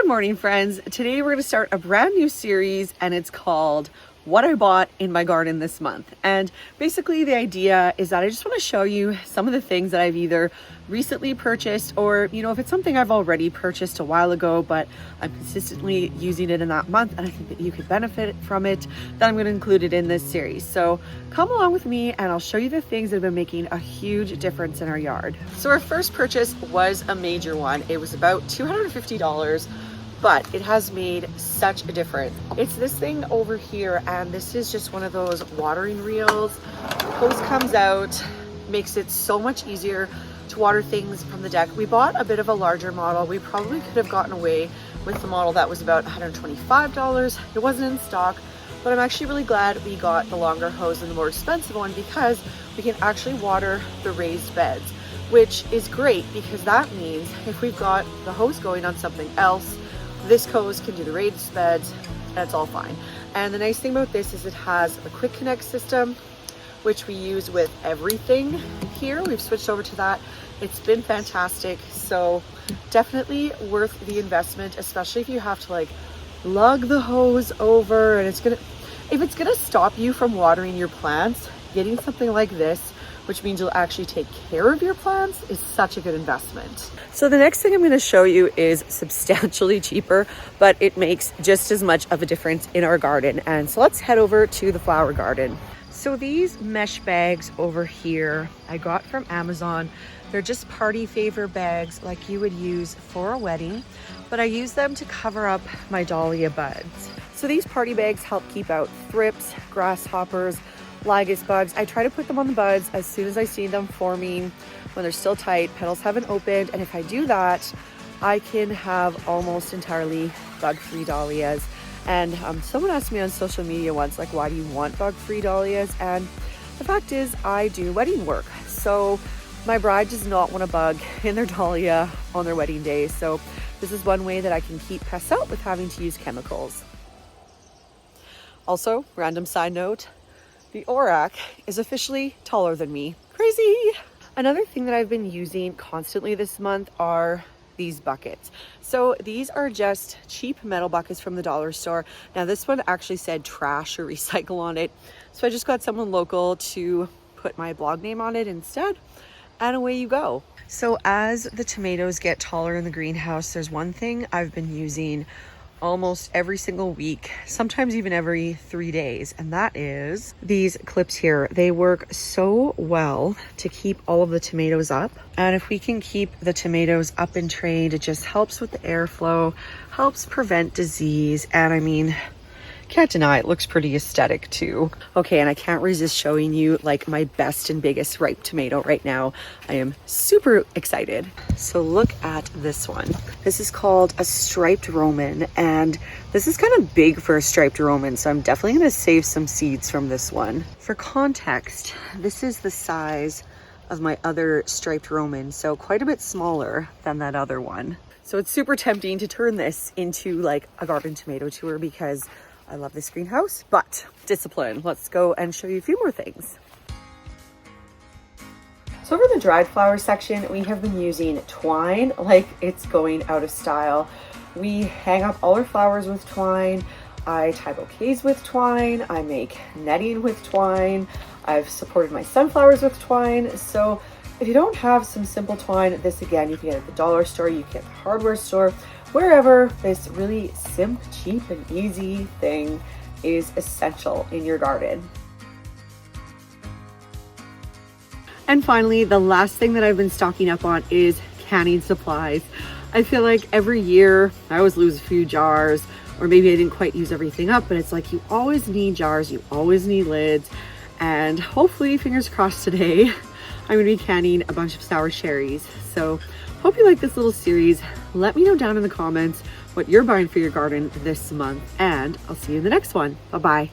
Good morning, friends. Today we're going to start a brand new series and it's called What I Bought in My Garden This Month. And basically the idea is that I just want to show you some of the things that I've either recently purchased or, if it's something I've already purchased a while ago, but I'm consistently using it in that month and I think that you could benefit from it, then I'm going to include it in this series. So come along with me and I'll show you the things that have been making a huge difference in our yard. So our first purchase was a major one. It was about $250. But it has made such a difference. It's this thing over here, and this is just one of those watering reels. The hose comes out, makes it so much easier to water things from the deck. We bought a bit of a larger model. We probably could have gotten away with the model that was about $125. It wasn't in stock, but I'm actually really glad we got the longer hose and the more expensive one because we can actually water the raised beds, which is great because that means if we've got the hose going on something else, this hose can do the raised beds, and it's all fine. And the nice thing about this is it has a quick connect system, which we use with everything here. We've switched over to that. It's been fantastic. So definitely worth the investment, especially if you have to lug the hose over and if it's gonna stop you from watering your plants, getting something like this, which means you'll actually take care of your plants, is such a good investment. So the next thing I'm going to show you is substantially cheaper, but it makes just as much of a difference in our garden. And so let's head over to the flower garden. So these mesh bags over here, I got from Amazon. They're just party favor bags like you would use for a wedding, but I use them to cover up my dahlia buds. So these party bags help keep out thrips, grasshoppers, lygus bugs. I try to put them on the buds as soon as I see them forming when they're still tight, petals haven't opened. And if I do that, I can have almost entirely bug-free dahlias. And someone asked me on social media once, why do you want bug-free dahlias? And the fact is I do wedding work. So my bride does not want a bug in their dahlia on their wedding day. So this is one way that I can keep pests out with having to use chemicals. Also, random side note, the Orac is officially taller than me. Crazy! Another thing that I've been using constantly this month are these buckets. So these are just cheap metal buckets from the dollar store. Now this one actually said trash or recycle on it. So I just got someone local to put my blog name on it instead. And away you go. So as the tomatoes get taller in the greenhouse, there's one thing I've been using almost every single week, sometimes even every 3 days, and that is these clips here. They work so well to keep all of the tomatoes up, and if we can keep the tomatoes up and trained, it just helps with the airflow, helps prevent disease, and can't deny it looks pretty aesthetic too. Okay, and I can't resist showing you my best and biggest ripe tomato right now. I am super excited. So look at this one. This is called a striped Roman, and this is kind of big for a striped Roman, so I'm definitely gonna save some seeds from this one. For context, this is the size of my other striped Roman, so quite a bit smaller than that other one. So it's super tempting to turn this into a garden tomato tour because I love this greenhouse, but discipline. Let's go and show you a few more things. So over the dried flower section, we have been using twine like it's going out of style. We hang up all our flowers with twine. I tie bouquets with twine. I make netting with twine. I've supported my sunflowers with twine. So if you don't have some simple twine, this again, you can get at the dollar store, you can get at the hardware store, wherever this really cheap and easy thing is essential in your garden. And finally, the last thing that I've been stocking up on is canning supplies. I feel like every year I always lose a few jars, or maybe I didn't quite use everything up, but it's you always need jars, you always need lids, and hopefully, fingers crossed today, I'm gonna be canning a bunch of sour cherries. So hope you like this little series. Let me know down in the comments what you're buying for your garden this month, and I'll see you in the next one. Bye-bye.